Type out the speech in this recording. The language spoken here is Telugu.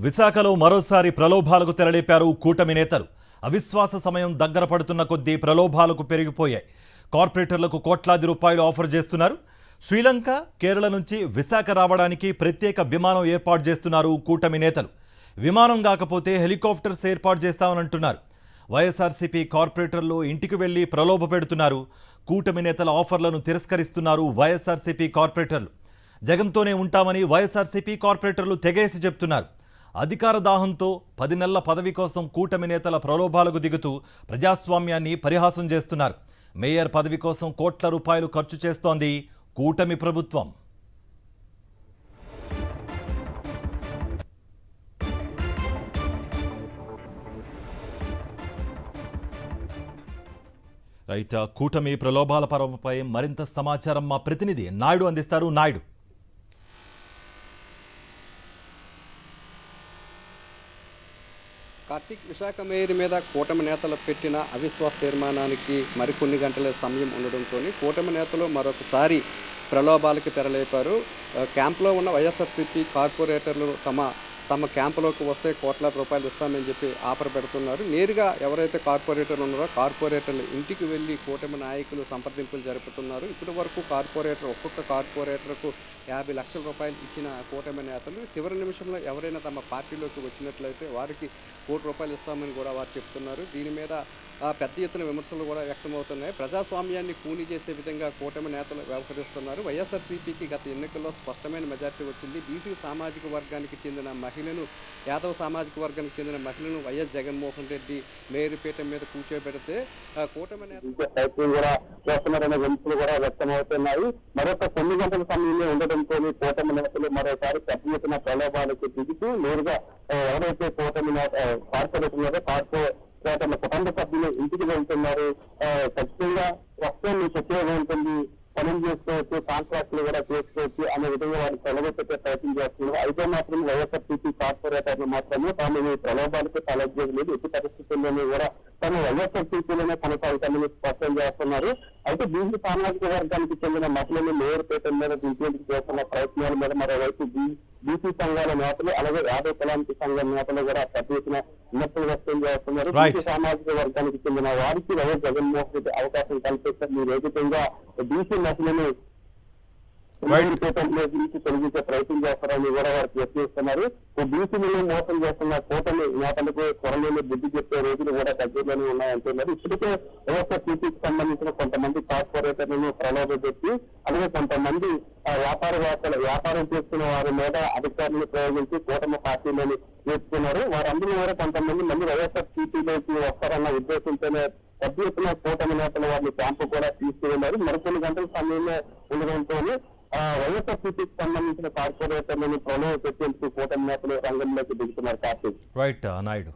విశాఖలో మరోసారి ప్రలోభాలకు తెరలేపారు కూటమి నేతలు. అవిశ్వాస సమయం దగ్గర పడుతున్న కొద్దీ ప్రలోభాలకు పెరిగిపోయాయి. కార్పొరేటర్లకు కోట్లాది రూపాయలు ఆఫర్ చేస్తున్నారు. శ్రీలంక, కేరళ నుంచి విశాఖ రావడానికి ప్రత్యేక విమానం ఏర్పాటు చేస్తున్నారు కూటమి నేతలు. విమానం కాకపోతే హెలికాప్టర్స్ ఏర్పాటు చేస్తామనంటున్నారు. వైఎస్ఆర్సీపీ కార్పొరేటర్లు ఇంటికి వెళ్లి ప్రలోభ పెడుతున్నారు. కూటమి నేతల ఆఫర్లను తిరస్కరిస్తున్నారు వైఎస్ఆర్సీపీ కార్పొరేటర్లు. జగన్తోనే ఉంటామని వైఎస్ఆర్సీపీ కార్పొరేటర్లు తెగేసి చెప్తున్నారు. అధికార దాహంతో 10 నెలల పదవి కోసం కూటమి నేతల ప్రలోభాలకు దిగుతూ ప్రజాస్వామ్యాన్ని పరిహాసం చేస్తున్నారు. మేయర్ పదవి కోసం కోట్ల రూపాయలు ఖర్చు చేస్తోంది కూటమి ప్రభుత్వం. రైట్, కూటమి ప్రలోభాల పర్వంపై మరింత సమాచారం మా ప్రతినిధి నాయుడు అందిస్తారు. నాయుడు, కార్తీక్, విశాఖ మేయర్ మీద కూటమి నేతలు పెట్టిన అవిశ్వాస తీర్మానానికి మరికొన్ని గంటల సమయం ఉండడంతో కూటమి నేతలు మరొకసారి ప్రలోభాలకి తెరలేపారు. క్యాంప్లో ఉన్న వైఎస్ఆర్సీపీ కార్పొరేటర్లు తమ క్యాంపులోకి వస్తే కోట్లాది రూపాయలు ఇస్తామని చెప్పి ఆఫర్ పెడుతున్నారు. నేరుగా ఎవరైతే కార్పొరేటర్లు ఉన్నారో కార్పొరేటర్లు ఇంటికి వెళ్ళి కూటమి నాయకులు సంప్రదింపులు జరుపుతున్నారు. ఇప్పటి వరకు ఒక్కొక్క కార్పొరేటర్కు 50 లక్షల రూపాయలు ఇచ్చిన కూటమి నేతలు చివరి నిమిషంలో ఎవరైనా తమ పార్టీలోకి వచ్చినట్లయితే వారికి ₹1 ఇస్తామని కూడా వారు చెప్తున్నారు. దీని మీద పెద్ద ఎత్తున విమర్శలు కూడా వ్యక్తమవుతున్నాయి. ప్రజాస్వామ్యాన్ని కూని చేసే విధంగా కూటమి నేతలు వ్యవహరిస్తున్నారు. వైఎస్ఆర్సీపీకి గత ఎన్నికల్లో స్పష్టమైన మెజార్టీ వచ్చింది. బీసీ సామాజిక వర్గానికి చెందిన మహిళను, యాదవ్ సామాజిక వర్గానికి చెందిన మహిళను వైఎస్ జగన్మోహన్ రెడ్డి మేయర్ పీఠం మీద కూర్చోబెడితే కూటమి నేతలు కూడా వ్యక్తమవుతున్నాయి. మరొక కొన్ని గంటల సమయంలో ఉండడంతో కూటమి నేతలు మరోసారి పెద్ద ఎత్తున ప్రలోభాలకు దిగుతూ నేరుగా ఎవరైతే కూటమి కార్పొరేట్ కార్పొరేటర్ల కుటుంబ సభ్యులు ఇంటికి వెళ్తున్నారు. ఖచ్చితంగా వస్తే మీకు ఉపయోగం ఉంటుంది, పనులు చేసుకోవచ్చు, కాంట్రాక్టులు కూడా చేసుకోవచ్చు అనే విధంగా వారు ప్రలోభపెట్టే ప్రయత్నం చేస్తున్నారు. అయితే మాత్రం వైఎస్ఆర్సీపీ కార్పొరేటర్లు మాత్రమే తాము ఈ ప్రలోభాలకు తలెగ్గలేదు. ఎట్టి పరిస్థితుల్లోనూ కూడా తాము వైఎస్ఆర్సీపీలోనే కొనసాగుతామని స్పష్టం చేస్తున్నారు. అయితే బీసీ సామాజిక వర్గానికి చెందిన మహిళలు మేయర్ పీఠం మీద దించేందుకు చేస్తున్న ప్రయత్నాల మీద మరోవైపు బీసీ సంఘాల నేతలు అలాగే యాదవ్ కులానికి సంఘం నేతలు కూడా పెద్ద ఎత్తున విమర్శలు వ్యక్తం చేస్తున్నారు. బీసీ సామాజిక వర్గానికి చెందిన వారికి వైఎస్ జగన్మోహన్ రెడ్డి అవకాశం కల్పిస్తారు. ఈ రోజుగా బీసీ మహిళలు తొలగించే ప్రయత్నం చేస్తారని కూడా వారు ప్రశ్నిస్తున్నారు. బీసీలను మోసం చేస్తున్న కూటమి నేతలకు త్వరలోనే బుద్ధి చెప్పే రోజులు కూడా దగ్గరలోనే ఉన్నాయంటున్నారు. ఇప్పటికే వైఎస్ఆర్సీపీకి సంబంధించిన కొంతమంది కార్పొరేటర్లను ప్రలోభపెట్టి అలాగే కొంతమంది వ్యాపారం చేస్తున్న వారి మీద అధికారులను ప్రయోగించి కూటమి పార్టీలను చేస్తున్నారు. వారందరూ కూడా కొంతమంది మళ్ళీ వైఎస్ఆర్సీపీలోకి వస్తారన్న ఉద్దేశంతోనే పెద్ద ఎత్తున కూటమి నేతలు వారిని క్యాంపు కూడా తీసుకువెళ్లారు. మరికొన్ని గంటల సమయంలో ఉండడంతో వైఎస్ఆర్సీపీకి సంబంధించిన కార్పొరేటర్లను ప్రలోభ పెట్టేందుకు కూటమి నేతలు రంగంలోకి దిగుతున్నారు. కార్తీక్, రైట్ నాయుడు.